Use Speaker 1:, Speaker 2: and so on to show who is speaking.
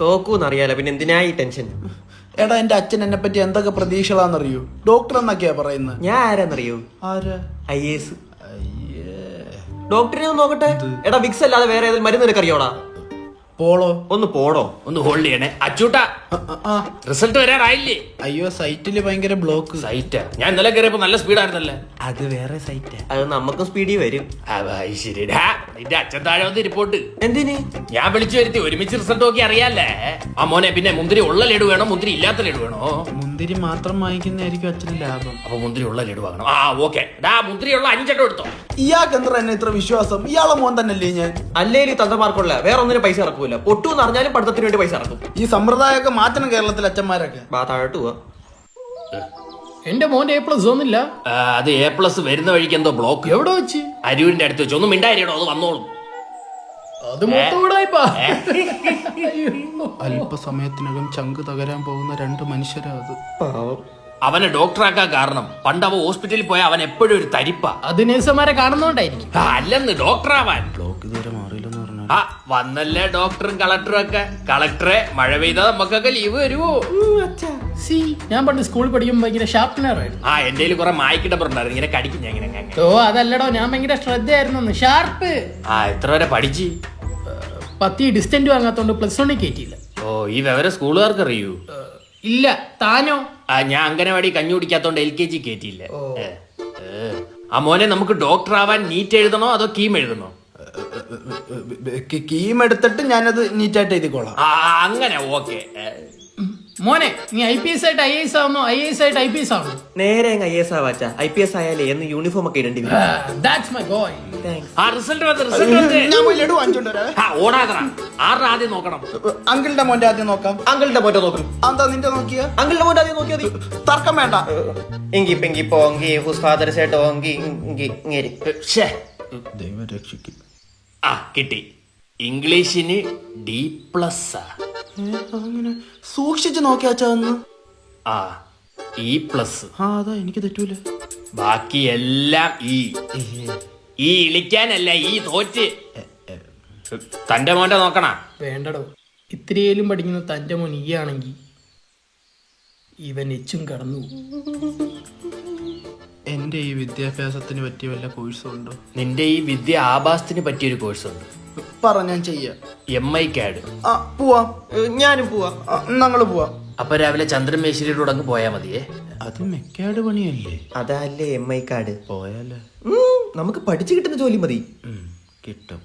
Speaker 1: തോക്കൂന്നറിയാലോ, പിന്നെ എന്തിനാ ഈ ടെൻഷൻ?
Speaker 2: എടാ എന്റെ അച്ഛൻ എന്നെ പറ്റി എന്തൊക്കെ പ്രതീക്ഷകളാന്നറിയോ? ഡോക്ടർ എന്നൊക്കെയാ പറയുന്നത്.
Speaker 1: ഞാൻ ആരാന്നറിയോ?
Speaker 2: ആരാ?
Speaker 1: IAS. ഡോക്ടറെ ഒന്ന് നോക്കട്ടെ. എടാ വിക്സ് അല്ലാതെ വേറെ ഏതെങ്കിലും മരുന്ന് നിനക്കറിയോടാ?
Speaker 2: പോളോ?
Speaker 1: ഒന്ന് പോടോ.
Speaker 3: ഒന്ന് ഹോൾഡ് ചെയ്യണേ അച്ചൂട്ടാ. റിസൾട്ട് വരാറായില്ലേ?
Speaker 2: അയ്യോ സൈറ്റില് ഭയങ്കര ബ്ലോക്ക്.
Speaker 3: സൈറ്റാ? ഞാൻ ഇന്നലെ കയറിയപ്പോ നല്ല സ്പീഡായിരുന്നല്ലേ.
Speaker 1: അത് വേറെ സൈറ്റ്. അത് നമുക്കും സ്പീഡിൽ വരും.
Speaker 3: ശരിടാ, നിന്റെ അച്ഛൻ താഴെ വന്ന് റിപ്പോർട്ട്.
Speaker 1: എന്തിന്?
Speaker 3: ഞാൻ വിളിച്ചു വരുത്തി ഒരുമിച്ച് റിസൾട്ട് നോക്കി അറിയാല്ലേ. ആ മോനെ, പിന്നെ മുന്തിരി ഉള്ള ലഡു വേണോ മുന്തിരി ഇല്ലാത്ത ലഡു വേണോ?
Speaker 2: മുന്തിരി മാത്രം വാങ്ങിക്കുന്നതായിരിക്കും അച്ഛന് ലാഭം.
Speaker 3: അപ്പൊ മുന്തിരി ഉള്ള ലഡു വാങ്ങണം. ഓക്കെ. മുന്തിരി ഉള്ള 5 എടുത്തോ.
Speaker 2: ഇയാൾക്ക് എന്താ എന്നെ ഇത്ര വിശ്വാസം? ഇയാളെ മോൻ തന്നെയല്ലേ ഞാൻ?
Speaker 1: അല്ലേലും തന്തമാർക്കുള്ള വേറെ ഒന്നിനും പൈസ ഇറക്കൂല. പൊട്ടൂന്ന് അറിഞ്ഞാലും പഠിത്തത്തിന് വേണ്ടി പൈസ ഇറക്കും.
Speaker 2: ഈ സമ്പ്രദായമൊക്കെ മാറ്റണം കേരളത്തിലെ അച്ഛന്മാരൊക്കെ.
Speaker 1: താഴോട്ട് പോവാ.
Speaker 4: എന്റെ മോന്റെ A+ ഒന്നില്ല.
Speaker 3: അത് A+ വരുന്ന വഴിക്ക് എന്തോ ബ്ലോക്ക്.
Speaker 4: എവിടെ വെച്ച്?
Speaker 3: അരുവിന്റെ അടുത്ത് വെച്ച്. ഒന്നും മിണ്ടായിരോ, അത് വന്നോളും.
Speaker 4: അത് മൊത്തം കൂടായിപ്പാ.
Speaker 2: അല്പസമയത്തിനകം ചങ്ക് തകരാൻ പോകുന്ന 2 മനുഷ്യരാ അത്.
Speaker 1: പാവം.
Speaker 3: അവനെ ഡോക്ടറാക്കാൻ കാരണം പണ്ട് അവൻ ഹോസ്പിറ്റലിൽ പോയ അവൻ എപ്പോഴും ഒരു തരിപ്പ.
Speaker 4: അത് നേഴ്സുമാരെ കാണുന്നോണ്ടായിരിക്കും.
Speaker 3: അല്ലെന്ന് ഡോക്ടറാവാൻ.
Speaker 2: ബ്ലോക്ക് ഇതുവരെ മാറിയില്ലെന്ന് പറഞ്ഞാൽ
Speaker 3: വന്നല്ലേ ഡോക്ടറും കളക്ടറും ഒക്കെ. കളക്ടറെ മഴ പെയ്താൽ നമുക്കൊക്കെ ലീവ് വരുവോ?
Speaker 4: ഞാൻ പണ്ട് സ്കൂളിൽ പഠിക്കുമ്പോൾ ഭയങ്കര ഷാർപ്പ്നർ ആയിരുന്നു.
Speaker 3: എന്റെ കുറെ മായ്ക്കിട്ടപ്പുണ്ടായിരുന്നു. ഇങ്ങനെ കടിക്കും ഞാൻ ഇങ്ങനെ.
Speaker 4: ഓ അതല്ലടോ, ഞാൻ ഭയങ്കര ശ്രദ്ധയായിരുന്നു. ഷാർപ്പ്.
Speaker 3: എത്ര വരെ പഠിച്ച്?
Speaker 4: 10 ഡിസ്റ്റന്റ് വാങ്ങാത്തോണ്ട് +1 കയറ്റിയില്ല.
Speaker 3: ഈ വിവരം സ്കൂളുകാർക്ക് അറിയൂ?
Speaker 4: ഇല്ല. താനോ?
Speaker 3: ഞാൻ അംഗനവാടി കഞ്ഞി കുടിക്കാത്തോണ്ട് LKG കയറ്റിയില്ല. മോനെ, നമുക്ക് ഡോക്ടർ ആവാൻ നീറ്റ് എഴുതണോ അതോ കീം എഴുതണോ?
Speaker 2: കീം എടുത്തിട്ട് ഞാനത് നീറ്റായിട്ട് എഴുതിക്കോളാം.
Speaker 3: അങ്ങനെ ഓക്കെ.
Speaker 4: മോനെ, നീ IPS ആയിട്ട് IAS ആവുന്നു, IAS ആയിട്ട് IPS ആവുന്നു.
Speaker 1: നേരെ IAS ആവാച്ച. IPS ആയാലേ എന്ന് യൂണിഫോം ഒക്കെ ഇടേണ്ടി വരും.
Speaker 4: That's my boy.
Speaker 3: റിസൾട്ട് വന്ന്
Speaker 2: ഞാൻ പോയി ലഡു വാങ്ങിച്ചോണ്ട് വരാം.
Speaker 3: ഓടാതറ. ആരുടെ ആദ്യം നോക്കണം?
Speaker 2: അങ്കിളിന്റെ മോന്റെ ആദ്യം നോക്കാം.
Speaker 1: അങ്കിളിന്റെ മോറ്റോ നോക്കും.
Speaker 2: എന്താ നിന്റെ നോക്കിയ?
Speaker 1: അങ്കിളിന്റെ മോന്റെ ആദ്യം നോക്കിയാ മതി.
Speaker 2: തർക്കം വേണ്ട.
Speaker 1: എങ്കി പെങ്കി പോങ്കി ഹുസ് ഫാദർ സേട്ടോ ഓങ്കി ഇങ്ങേരി.
Speaker 2: ദൈവം രക്ഷിക്കും.
Speaker 3: കിട്ടി. ഇംഗ്ലീഷിന് D+.
Speaker 2: അങ്ങനെ സൂക്ഷിച്ചു നോക്കിയാച്ചാന്ന്.
Speaker 3: E+.
Speaker 2: അതാ എനിക്ക് തെറ്റൂല.
Speaker 3: ബാക്കി എല്ലാം ഈ ഇളിക്കാനല്ല ഈ തോറ്റ്. തന്റെ മോന്റെ നോക്കണ.
Speaker 4: വേണ്ടടോ, ഇത്രയേലും പഠിക്കുന്ന തന്റെ മോൻ ഈ ആണെങ്കിൽ ഇവൻ എച്ചും കടന്നു.
Speaker 2: എന്റെ ഈ വിദ്യാഭ്യാസത്തിന് പറ്റിയ വല്ല കോഴ്സും ഉണ്ടോ?
Speaker 3: നിന്റെ ഈ വിദ്യ ആഭാസത്തിന് പറ്റിയൊരു കോഴ്സ് ഉണ്ട്.
Speaker 2: പറ, ഞാൻ ചെയ്യാം.
Speaker 3: MI-CAD.
Speaker 2: പോവാം.
Speaker 1: ഞാനും പോവാ.
Speaker 2: ഞങ്ങള് പോവാം.
Speaker 3: അപ്പൊ രാവിലെ ചന്ദ്രൻ മേശ്ശേരിയുടെ അങ്ങ് പോയാ മതിയേ.
Speaker 2: അത് മെക്കാട് പണിയല്ലേ?
Speaker 1: അതല്ലേ MI കാർഡ്.
Speaker 2: പോയാലേ
Speaker 1: നമുക്ക് പഠിച്ചു കിട്ടുന്ന ജോലി മതി.
Speaker 2: കിട്ടും.